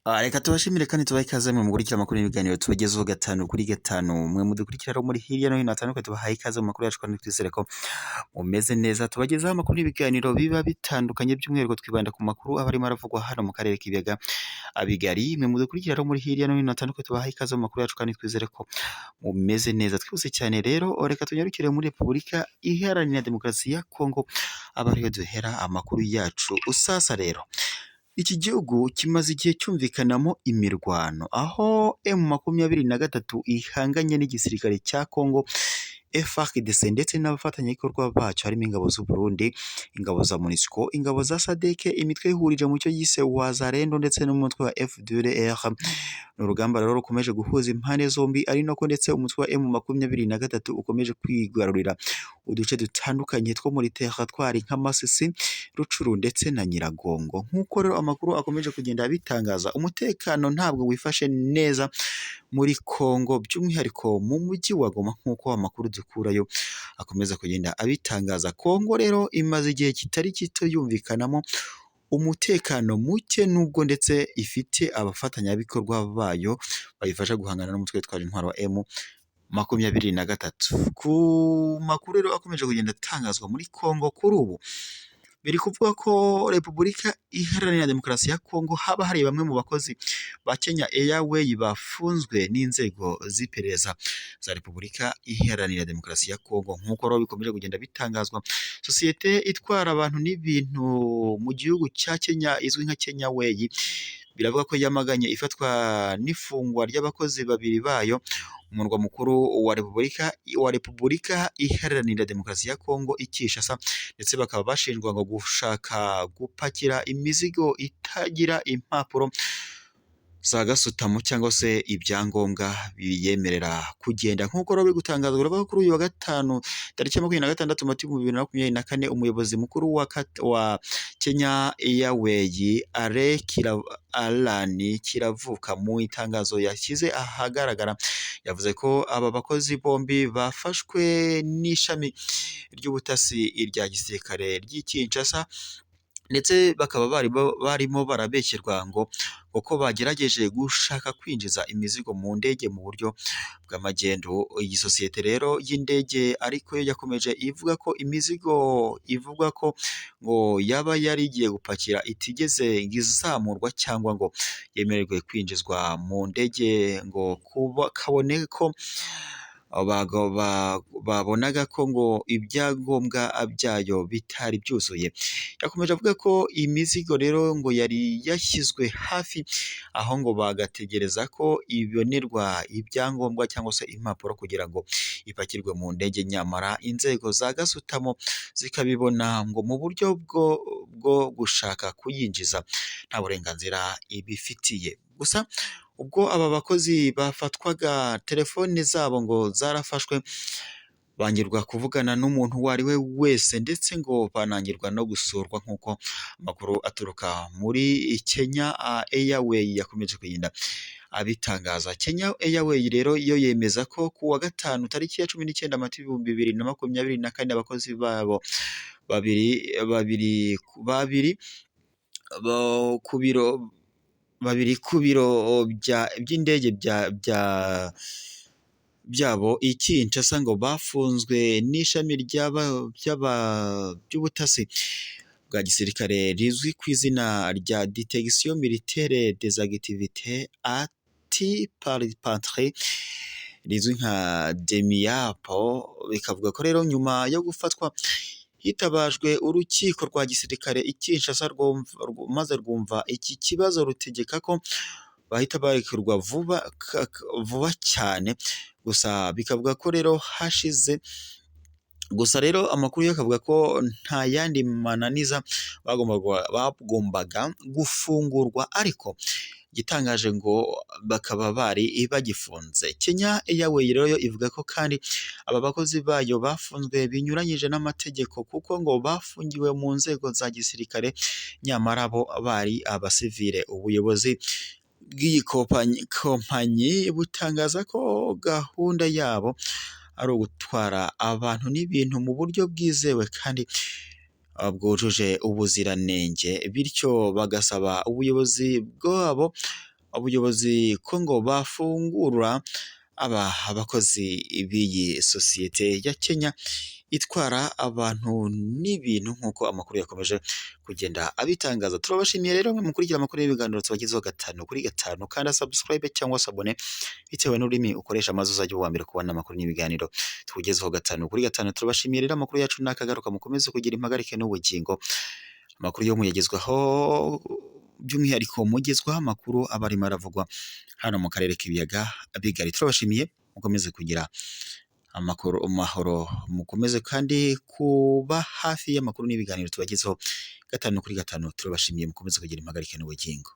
Reka tubashimire kandi tubahe ikaze mwe mukurikira amakuru n'ibiganiro tubagezaho gatanu kuri gatanu, mwe mudukurikira rero muri hirya no hino hatandukanye tubahaye ikaze mu makuru yacu kandi twizere ko mumeze neza. Tubagezaho amakuru n'ibiganiro biba bitandukanye by'umwihariko twibanda ku makuru aba arimo aravugwa hano mu karere k'ibiyaga bigari. Mwe mudukurikira rero muri hirya no hino hatandukanye tubahaye ikaze mu makuru yacu kandi twizere ko mumeze neza. Twihuse cyane rero reka tunyarukire muri Repubulika Iharanira Demokarasi ya Kongo, aba ariho duhera amakuru yacu. Usasa rero iki gihugu kimaze igihe cyumvikanamo imirwano, aho M23 ihanganye n'igisirikare cya Kongo FARDC ndetse n'abafatanyabikorwa bacu harimo ingabo z'u Burundi, ingabo za MONUSCO, ingabo za SADC, imitwe ihurije mu cyo yise Wazalendo ndetse n'umutwe wa FDLR. Ni urugamba rero rukomeje guhuza impande zombi, ari nako ndetse umutwe wa M23 ukomeje kwigarurira uduce dutandukanye two muri teritwari nka Masisi, Rucuru ndetse na Nyiragongo. Nk'uko rero amakuru akomeje kugenda abitangaza, umutekano ntabwo wifashe neza muri Kongo, by'umwihariko mu mujyi wa Goma nk'uko amakuru dukurayo akomeza kugenda abitangaza. Kongo rero imaze igihe kitari gito yumvikanamo umutekano muke, nubwo ndetse ifite abafatanyabikorwa bayo bayifasha guhangana n'umutwe witwaje intwaro wa M23. Ku makuru rero akomeje kugenda atangazwa muri Kongo kuri ubu, biri kuvuga ko Repubulika Iharanira Demokarasi ya Kongo haba hari bamwe mu bakozi ba Kenya Airways bafunzwe n'inzego z'iperereza za Repubulika Iharanira Demokarasi ya Kongo. Nk'uko rero bikomeje kugenda bitangazwa, sosiyete itwara abantu n'ibintu mu gihugu cya Kenya izwi nka Kenya Airways biravuga ko yamaganye ifatwa n'ifungwa ry'abakozi babiri bayo umurwa mukuru wa Repubulika Iharanira Demokarasi ya Kongo i Kinshasa, ndetse bakaba bashinjwa ngo gushaka gupakira imizigo itagira impapuro za gasutamo cyangwa se ibyangombwa biyemerera kugenda. Nk'uko rero biri gutangazwa rero kuri uyu wa gatanu tariki 26 Mata 2024, umuyobozi mukuru wa Kenya Airways Alani Kiravuka mu itangazo yashyize ahagaragara yavuze ko aba bakozi bombi bafashwe n'ishami ry'ubutasi rya gisirikare ry'i Kinshasa, ndetse bakaba barimo barabeshyerwa ngo uko bagerageje gushaka kwinjiza imizigo mu ndege mu buryo bw'amagendu. Iyi sosiyete rero y'indege ariko yo yakomeje ivuga ko imizigo ivuga ko ngo yaba yari igiye gupakira itigeze izamurwa cyangwa ngo yemererwe kwinjizwa mu ndege, ngo kabone ko babonaga ko ngo ibyangombwa byayo bitari byuzuye. Yakomeje avuga ko imizigo rero ngo yari yashyizwe hafi aho ngo bagategereza ko ibonerwa ibyangombwa cyangwa se impapuro kugira ngo ipakirwe mu ndege, nyamara inzego za gasutamo zikabibona ngo mu buryo bwo gushaka kuyinjiza nta burenganzira ibifitiye. Gusa ubwo aba bakozi bafatwaga, telefone zabo ngo zarafashwe, bangirwa kuvugana n'umuntu uwo ari we wese, ndetse ngo banangirwa no gusurwa, nk'uko amakuru aturuka muri Kenya Airways yakomeje kugenda abitangaza. Kenya Airways rero yo yemeza ko ku wa gatanu tariki ya 19 Mata 2024 abakozi babo babiri ku biro by'indege byabo i Kinshasa ngo bafunzwe n'ishami by'ubutasi bwa gisirikare rizwi ku izina rya Detection Militaire des Activités Anti-Parlementaires rizwi nka DEMIAPO. Bikavuga ko rero nyuma yo gufatwa hitabajwe urukiko rwa gisirikare i Kinshasa maze rwumva iki kibazo rutegeka ko bahita barekurwa vuba cyane. Gusa bikavuga ko rero amakuru akavuga ko nta yandi mananiza bagombaga gufungurwa, ariko igitangaje ngo bakaba bari bagifunze. Kenya Airways rero yo ivuga ko kandi aba bakozi bayo bafunzwe binyuranyije n'amategeko, kuko ngo bafungiwe mu nzego za gisirikare nyamara bo bari abasivile. Ubuyobozi bw'iyi kompanyi butangaza ko gahunda yabo ari ugutwara abantu n'ibintu mu buryo bwizewe kandi bwujuje ubuziranenge, bityo bagasaba ubuyobozi bwabo ubuyobozi ko ngo bafungura abakozi b'iyi sosiyete ya Kenya itwara abantu n'ibintu nk'uko amakuru yakomeje kugenda abitangaza. Turabashimiye rero mukurikira amakuru y'ibiganiro tubagezeho 5 kuri 5, kanda subscribe cyangwa se abone bitewe n'ururimi ukoresha maze uzajya uwa mbere kubona amakuru n'ibiganiro tugezeho 5 kuri 5. Turabashimiye rero amakuru yacu nakagaruka, mukomeze kugira impagarike n'ubugingo. Amakuru yo muyagezwaho by'umwihariko mugezwaho amakuru aba arimo aravugwa hano mu karere k'ibiyaga bigari. Turabashimiye, mukomeze kugira amahoro, mukomeze kandi kuba hafi y'amakuru n'ibiganiro tubagezeho 5 kuri 5. Turabashimiye, mukomeze kugira impagarike n'ubugingo.